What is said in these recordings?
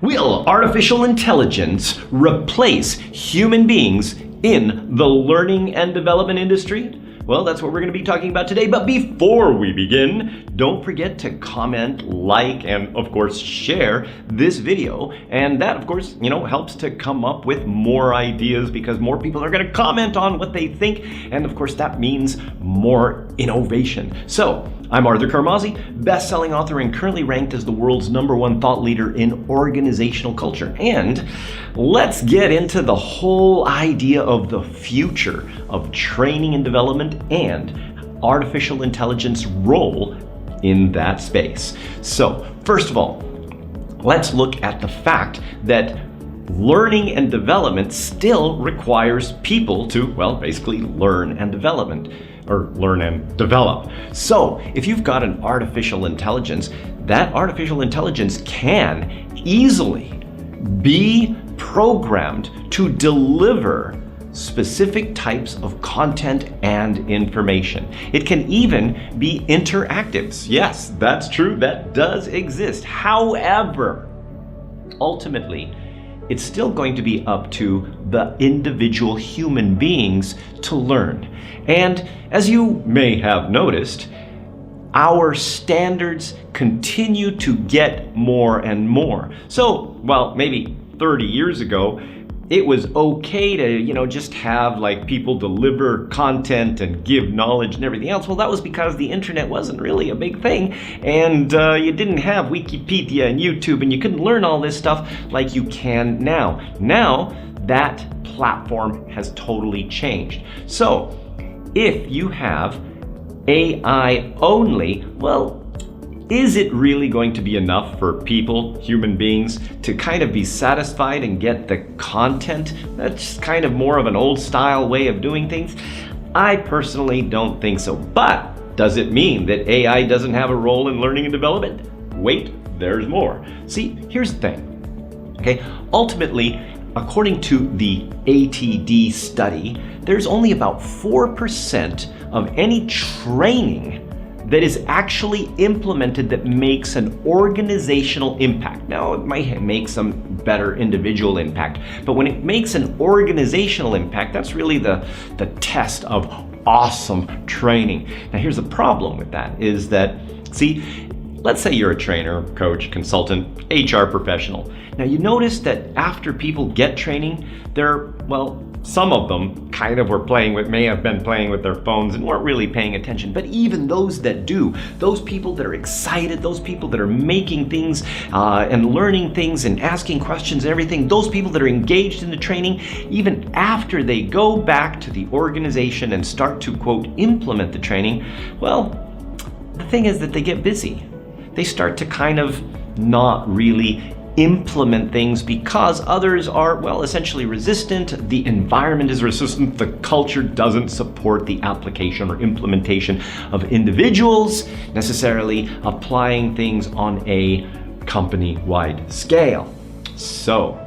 Will artificial intelligence replace human beings in the learning and development industry? Well, that's what we're going to be talking about today. But before we begin, don't forget to comment, like, and of course, share this video. And that, of course, helps to come up with more ideas because more people are going to comment on what they think. And of course, that means more innovation. So, I'm Arthur Karmazin, best-selling author and currently ranked as the world's #1 thought leader in organizational culture. And let's get into the whole idea of the future of training and development and artificial intelligence role in that space. So, first of all, let's look at the fact that learning and development still requires people to, basically learn and develop. So if you've got an artificial intelligence, that artificial intelligence can easily be programmed to deliver specific types of content and information. It can even be interactive. Yes, that's true, that does exist. However, ultimately, it's still going to be up to the individual human beings to learn. And as you may have noticed, our standards continue to get more and more. So, maybe 30 years ago, it was okay to, just have people deliver content and give knowledge and everything else. Well, that was because the internet wasn't really a big thing, and you didn't have Wikipedia and YouTube, and you couldn't learn all this stuff like you can now. Now, that platform has totally changed. So, if you have AI only, is it really going to be enough for people, human beings, to kind of be satisfied and get the content? That's kind of more of an old style way of doing things. I personally don't think so. But does it mean that AI doesn't have a role in learning and development? Wait, there's more. See, here's the thing. Okay, ultimately, according to the ATD study, there's only about 4% of any training that is actually implemented that makes an organizational impact. Now, it might make some better individual impact, but when it makes an organizational impact, that's really the test of awesome training. Now, here's the problem with that is that, see, let's say you're a trainer, coach, consultant, HR professional. Now, you notice that after people get training, some of them may have been playing with their phones and weren't really paying attention. But even those that do, those people that are excited, those people that are making things and learning things and asking questions and everything, those people that are engaged in the training, even after they go back to the organization and start to, quote, implement the training, the thing is that they get busy. They start to kind of not really implement things because others are, essentially resistant. The environment is resistant. The culture doesn't support the application or implementation of individuals necessarily applying things on a company-wide scale. So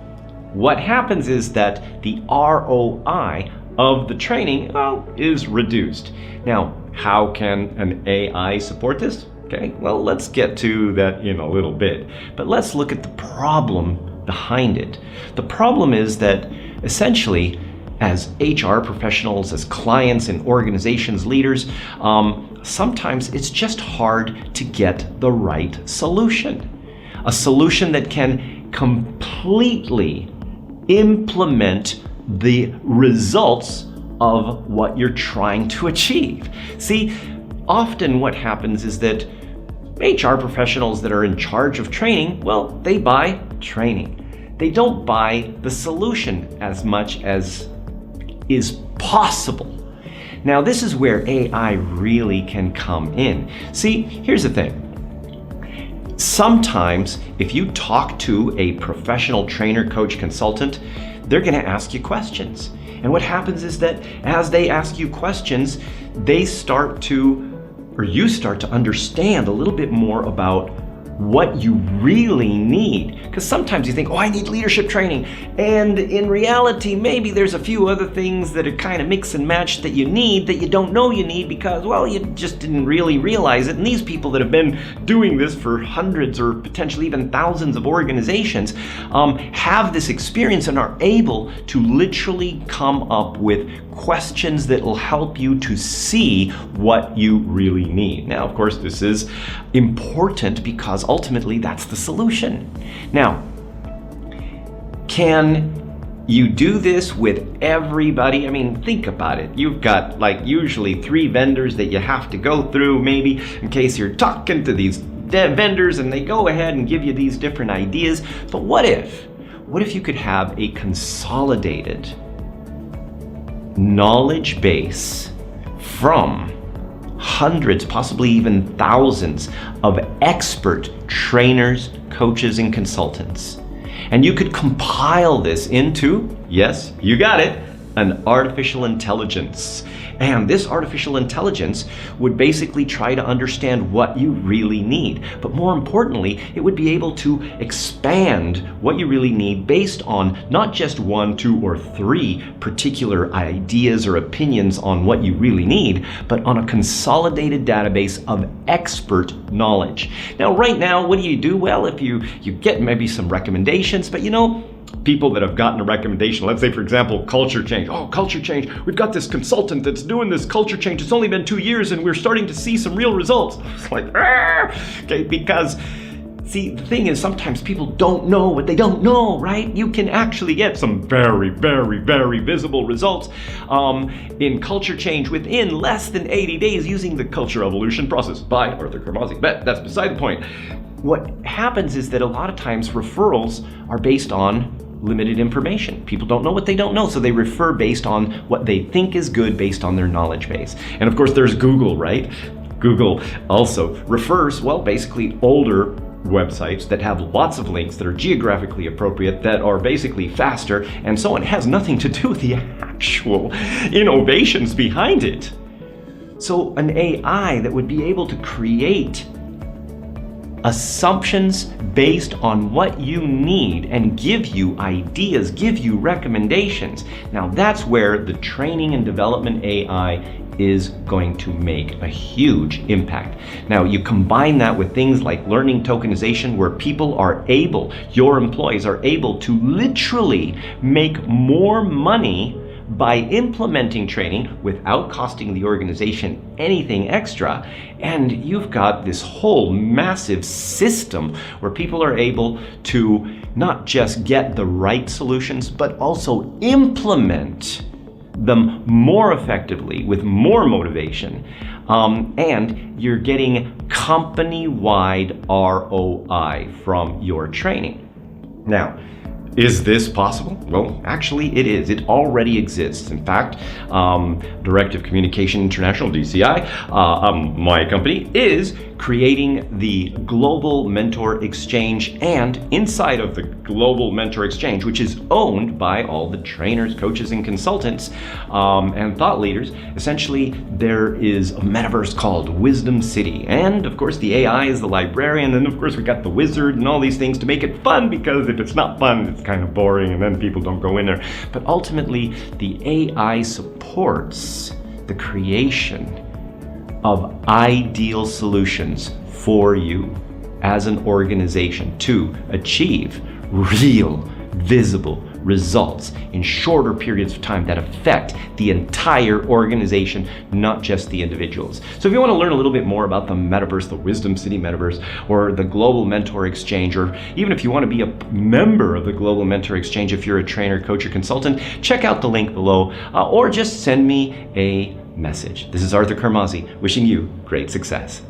what happens is that the ROI of the training, is reduced. Now, how can an AI support this? Okay, let's get to that in a little bit. But let's look at the problem behind it. The problem is that essentially, as HR professionals, as clients and organizations leaders, sometimes it's just hard to get the right solution. A solution that can completely implement the results of what you're trying to achieve. See, often what happens is that HR professionals that are in charge of training, they buy training. They don't buy the solution as much as is possible. Now, this is where AI really can come in. See, here's the thing. Sometimes, if you talk to a professional trainer, coach, consultant, they're going to ask you questions. And what happens is that as they ask you questions, you start to understand a little bit more about what you really need. Because sometimes you think, oh, I need leadership training. And in reality, maybe there's a few other things that are kind of mix and match that you need that you don't know you need because, well, you just didn't really realize it. And these people that have been doing this for hundreds or potentially even thousands of organizations have this experience and are able to literally come up with questions that will help you to see what you really need. Now, of course, this is important because ultimately that's the solution. Now, can you do this with everybody? I mean, think about it. You've got like usually 3 vendors that you have to go through, maybe in case you're talking to these vendors and they go ahead and give you these different ideas. But what if you could have a consolidated knowledge base from hundreds, possibly even thousands of expert trainers, coaches, and consultants. And you could compile this into, yes, you got it, an artificial intelligence. And this artificial intelligence would basically try to understand what you really need. But more importantly, it would be able to expand what you really need based on not just 1, 2, or 3 particular ideas or opinions on what you really need, but on a consolidated database of expert knowledge. Now, right now, what do? Well, if you get maybe some recommendations, but people that have gotten a recommendation, let's say, for example, culture change. Oh, culture change. We've got this consultant that's doing this culture change. It's only been 2 years and we're starting to see some real results. It's like, okay, because see, the thing is sometimes people don't know what they don't know, right? You can actually get some very, very, very visible results in culture change within less than 80 days using the culture evolution process by Arthur Karmazin. But that's beside the point. What happens is that a lot of times referrals are based on limited information. People don't know what they don't know, so they refer based on what they think is good based on their knowledge base. And of course, there's Google, right? Google also refers, well, basically older websites that have lots of links that are geographically appropriate, that are basically faster, and so on. It has nothing to do with the actual innovations behind it. So an AI that would be able to create assumptions based on what you need and give you ideas, give you recommendations. Now that's where the training and development AI is going to make a huge impact. Now you combine that with things like learning tokenization, where people are able, your employees are able to literally make more money by implementing training without costing the organization anything extra. And you've got this whole massive system where people are able to not just get the right solutions, but also implement them more effectively with more motivation. And you're getting company-wide ROI from your training. Now, is this possible? Well, actually it is. It already exists. In fact, Directive Communication International, DCI, my company, is creating the Global Mentor Exchange, and inside of the Global Mentor Exchange, which is owned by all the trainers, coaches, and consultants and thought leaders, essentially there is a metaverse called Wisdom City. And of course the AI is the librarian, and of course we got the wizard and all these things to make it fun, because if it's not fun, it's kind of boring and then people don't go in there. But ultimately the AI supports the creation of ideal solutions for you as an organization to achieve real, visible results in shorter periods of time that affect the entire organization, not just the individuals. So if you want to learn a little bit more about the metaverse, the Wisdom City metaverse, or the Global Mentor Exchange, or even if you want to be a member of the Global Mentor Exchange, if you're a trainer, coach, or consultant, check out the link below, or just send me a message. This is Arthur Karmazin, wishing you great success.